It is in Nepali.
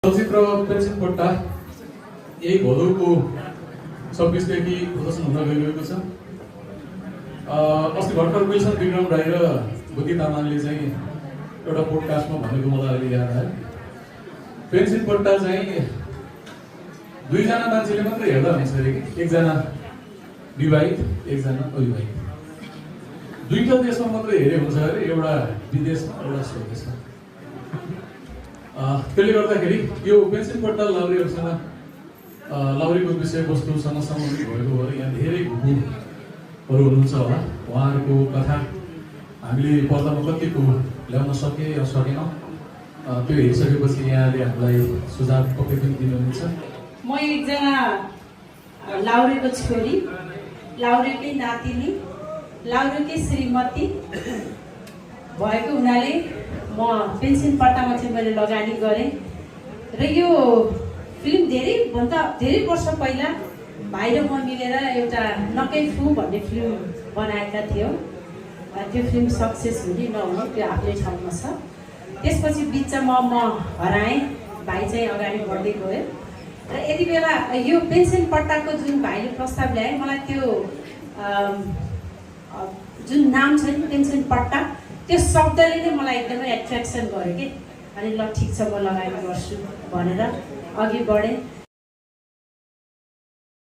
चलचित्र पेन्सन पट्टा यही भदौको 26 देखि प्रदर्शन हुन गइरहेको छ। अस्ति भर्खर विल्सन विक्रम राई र बुद्धि तामाङले चाहिँ एउटा पोडकास्टमा भनेको मलाई अहिले याद आयो। पेन्सन पट्टा चाहिँ दुईजना मान्छेले मात्रै हेर्दा हुन्छ अरे कि, एकजना विवाहित एकजना अविवाहित, दुईटा देशमा मात्रै हेरे हुन्छ अरे, एउटा विदेशमा एउटा स्वदेशमा। त्यसले गर्दाखेरि यो पेन्सन पट्टा लाउरेहरूसँग लाउरेको विषयवस्तुसँग सम्बन्धित भएको भएर यहाँ धेरै भूहरू हुनुहुन्छ होला। उहाँहरूको कथा हामीले पर्दामा कतिको ल्याउन सके या सकेनौँ त्यो हेरिसकेपछि यहाँले हामीलाई सुझाव पक्कै पनि दिनुहुन्छ। म एकजना लाउरेको छोरी, लाउरेकै नातिनी, लाउरेकै श्रीमती भएको हुनाले म पेन्सन पट्टामा चाहिँ मैले लगानी गरेँ र यो फिल्म धेरै वर्ष पहिला भाइ र म मिलेर एउटा नकै फु भन्ने फिल्म बनाएका थियौँ। त्यो फिल्म सक्सेस हुने नहुने त्यो आफ्नै ठाउँमा छ। त्यसपछि बिचमा म हराएँ, भाइ चाहिँ अगाडि बढ्दै गयो र यति बेला यो पेन्सन पट्टाको जुन भाइले प्रस्ताव ल्याए मलाई त्यो जुन नाम छ नि पेन्सन पट्टा, त्यो शब्दले नै मलाई एकदमै एट्र्याक्सन गर्यो कि। अनि ल ठिक छ म लगानी गर्छु भनेर अघि बढेँ।